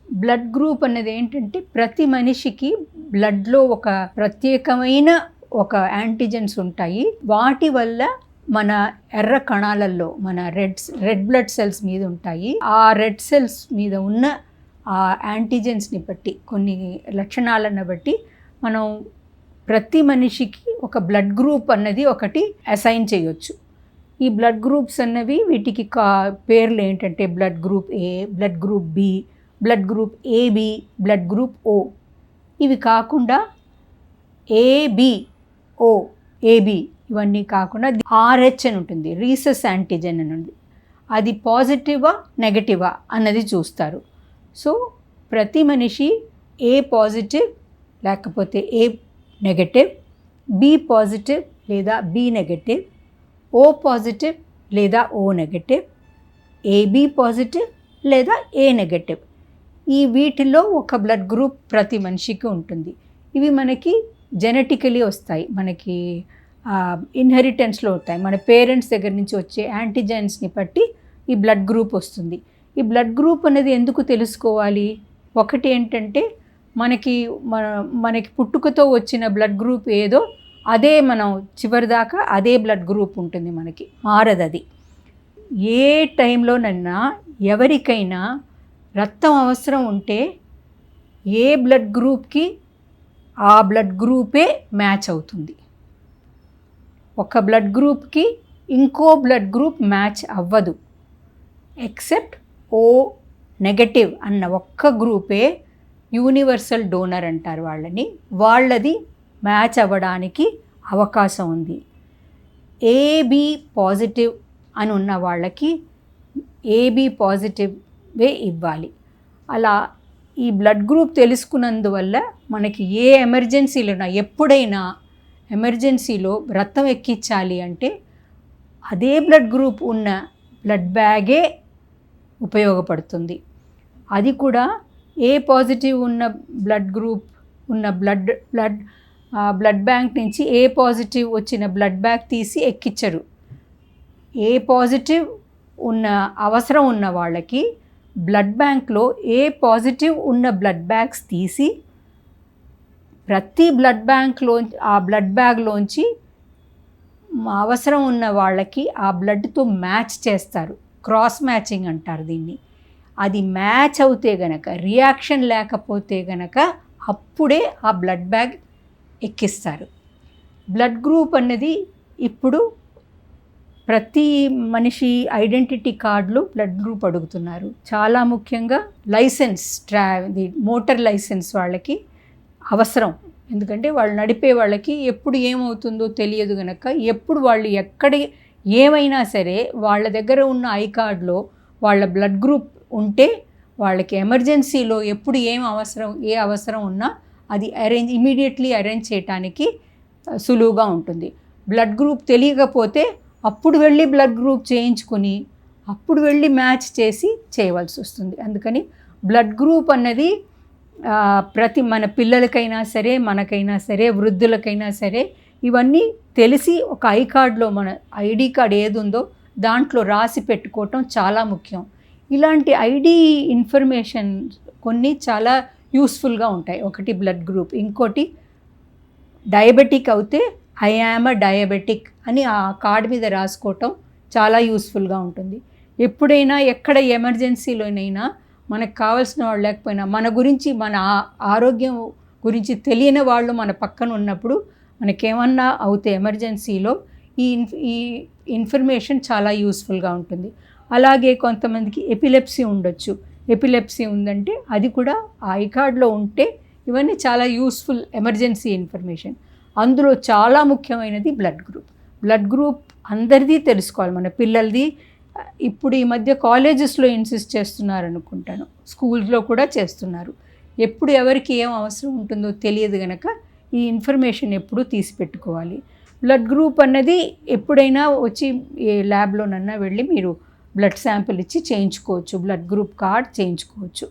Blood group అనేది ఏంటంటే ప్రతి మనిషికి బ్లడ్లో ఒక ప్రత్యేకమైన ఒక యాంటీజెన్స్ ఉంటాయి. వాటి వల్ల మన ఎర్ర కణాలలో మన రెడ్ బ్లడ్ సెల్స్ మీద ఉంటాయి. ఆ రెడ్ సెల్స్ మీద ఉన్న ఆ యాంటీజెన్స్ని బట్టి కొన్ని లక్షణాలను బట్టి మనం ప్రతి మనిషికి ఒక బ్లడ్ గ్రూప్ అన్నది ఒకటి అసైన్ చేయొచ్చు. ఈ బ్లడ్ గ్రూప్స్ అన్నవి వీటికి పేర్లు ఏంటంటే blood group A, blood group B, blood group AB, blood group O. ఇవి కాకుండా ఏబిఓ, ఏబి ఇవన్నీ కాకుండా ఆర్హెచ్ అని ఉంటుంది, రీసెస్ యాంటీజెన్ అని ఉంది. అది పాజిటివా నెగటివా అన్నది చూస్తారు. సో ప్రతి మనిషి ఏ పాజిటివ్ లేకపోతే ఏ నెగటివ్, బి పాజిటివ్ లేదా బి నెగటివ్, ఓ పాజిటివ్ లేదా ఓ నెగటివ్, ఏబి పాజిటివ్ లేదా ఏ నెగటివ్, ఈ వీటిలో ఒక బ్లడ్ గ్రూప్ ప్రతి మనిషికి ఉంటుంది. ఇవి మనకి జెనెటికలీ వస్తాయి, మనకి ఇన్హెరిటెన్స్లో ఉంటాయి. మన పేరెంట్స్ దగ్గర నుంచి వచ్చే యాంటీజెన్స్ని బట్టి ఈ బ్లడ్ గ్రూప్ వస్తుంది. ఈ బ్లడ్ గ్రూప్ అనేది ఎందుకు తెలుసుకోవాలి? ఒకటి ఏంటంటే మనకి పుట్టుకతో వచ్చిన బ్లడ్ గ్రూప్ ఏదో అదే మనం చివరిదాకా అదే బ్లడ్ గ్రూప్ ఉంటుంది, మనకి మారదు అది. ఏ టైంలోనైనా ఎవరికైనా రక్తం అవసరం ఉంటే ఏ బ్లడ్ గ్రూప్కి ఆ బ్లడ్ గ్రూపే మ్యాచ్ అవుతుంది. ఒక బ్లడ్ గ్రూప్కి ఇంకో బ్లడ్ గ్రూప్ మ్యాచ్ అవ్వదు. ఎక్సెప్ట్ ఓ నెగటివ్ అన్న ఒక్క గ్రూపే యూనివర్సల్ డోనర్ అంటారు వాళ్ళది మ్యాచ్ అవ్వడానికి అవకాశం ఉంది. ఏబి పాజిటివ్ అని ఉన్న వాళ్ళకి ఏబి పాజిటివే ఇవ్వాలి. అలా ఈ బ్లడ్ గ్రూప్ తెలుసుకున్నందువల్ల మనకి ఏ ఎమర్జెన్సీలో ఎప్పుడైనా ఎమర్జెన్సీలో రక్తం ఎక్కించాలి అంటే అదే బ్లడ్ గ్రూప్ ఉన్న బ్లడ్ బ్యాగే ఉపయోగపడుతుంది. అది కూడా ఏ పాజిటివ్ ఉన్న బ్లడ్ గ్రూప్ ఉన్న బ్లడ్ బ్యాంక్ నుంచి ఏ పాజిటివ్ వచ్చిన బ్లడ్ బ్యాగ్ తీసి ఎక్కించరు. ఏ పాజిటివ్ ఉన్న అవసరం ఉన్న వాళ్ళకి బ్లడ్ బ్యాంక్లో ఏ పాజిటివ్ ఉన్న బ్లడ్ బ్యాగ్స్ తీసి ప్రతి బ్లడ్ బ్యాగ్లోంచి అవసరం ఉన్న వాళ్ళకి ఆ బ్లడ్తో మ్యాచ్ చేస్తారు. క్రాస్ మ్యాచింగ్ అంటారు దీన్ని. అది మ్యాచ్ అవుతే గనక, రియాక్షన్ లేకపోతే గనక అప్పుడే ఆ బ్లడ్ బ్యాగ్ ఎక్కిస్తారు. బ్లడ్ గ్రూప్ అన్నది ఇప్పుడు ప్రతి మనిషి ఐడెంటిటీ కార్డులు బ్లడ్ గ్రూప్ అడుగుతున్నారు. చాలా ముఖ్యంగా మోటార్ లైసెన్స్ వాళ్ళకి అవసరం. ఎందుకంటే వాళ్ళు నడిపే వాళ్ళకి ఎప్పుడు ఏమవుతుందో తెలియదు గనక, ఎప్పుడు వాళ్ళు ఏమైనా సరే వాళ్ళ దగ్గర ఉన్న ఐ కార్డులో వాళ్ళ బ్లడ్ గ్రూప్ ఉంటే వాళ్ళకి ఎమర్జెన్సీలో ఎప్పుడు ఏ అవసరం ఉన్నా అది ఇమీడియట్లీ అరేంజ్ చేయడానికి సులువుగా ఉంటుంది. బ్లడ్ గ్రూప్ తెలియకపోతే అప్పుడు వెళ్ళి బ్లడ్ గ్రూప్ చేయించుకుని అప్పుడు వెళ్ళి మ్యాచ్ చేసి చేయవలసి వస్తుంది. అందుకని బ్లడ్ గ్రూప్ అన్నది ప్రతి మన పిల్లలకైనా సరే, మనకైనా సరే, వృద్ధులకైనా సరే ఇవన్నీ తెలిసి ఒక ఐ కార్డులో మన ఐడి కార్డ్ ఏది ఉందో దాంట్లో రాసి పెట్టుకోవటం చాలా ముఖ్యం. ఇలాంటి ఐడి ఇన్ఫర్మేషన్ కొన్ని చాలా యూస్ఫుల్గా ఉంటాయి. ఒకటి బ్లడ్ గ్రూప్, ఇంకోటి డయాబెటిక్ అయితే ఐ యామ్ అ డయాబెటిక్ అని ఆ కార్డు మీద రాసుకోవటం చాలా యూస్ఫుల్గా ఉంటుంది. ఎప్పుడైనా ఎక్కడ ఎమర్జెన్సీలోనైనా మనకు కావాల్సిన వాళ్ళు లేకపోయినా మన గురించి, మన ఆరోగ్యం గురించి తెలియని వాళ్ళు మన పక్కన ఉన్నప్పుడు మనకేమన్నా అవుతే ఎమర్జెన్సీలో ఈ ఇన్ఫర్మేషన్ చాలా యూస్ఫుల్గా ఉంటుంది. అలాగే కొంతమందికి ఎపిలెప్సీ ఉండొచ్చు. ఎపిలెప్సీ ఉందంటే అది కూడా ఆ ఐ కార్డులో ఉంటే ఇవన్నీ చాలా యూస్ఫుల్ ఎమర్జెన్సీ ఇన్ఫర్మేషన్. అందులో చాలా ముఖ్యమైనది బ్లడ్ గ్రూప్. బ్లడ్ గ్రూప్ అందరిది తెలుసుకోవాలి. మన పిల్లలది ఇప్పుడు ఈ మధ్య కాలేజెస్లో ఇన్సిస్ట్ చేస్తున్నారు అనుకుంటాను, స్కూల్స్లో కూడా చేస్తున్నారు. ఎప్పుడు ఎవరికి ఏం అవసరం ఉంటుందో తెలియదు కనుక ఈ ఇన్ఫర్మేషన్ ఎప్పుడూ తీసి పెట్టుకోవాలి. బ్లడ్ గ్రూప్ అన్నది ఎప్పుడైనా వచ్చి ఏ ల్యాబ్లోనన్నా వెళ్ళి మీరు బ్లడ్ శాంపిల్ ఇచ్చి చేయించుకోవచ్చు, బ్లడ్ గ్రూప్ కార్డ్ చేయించుకోవచ్చు.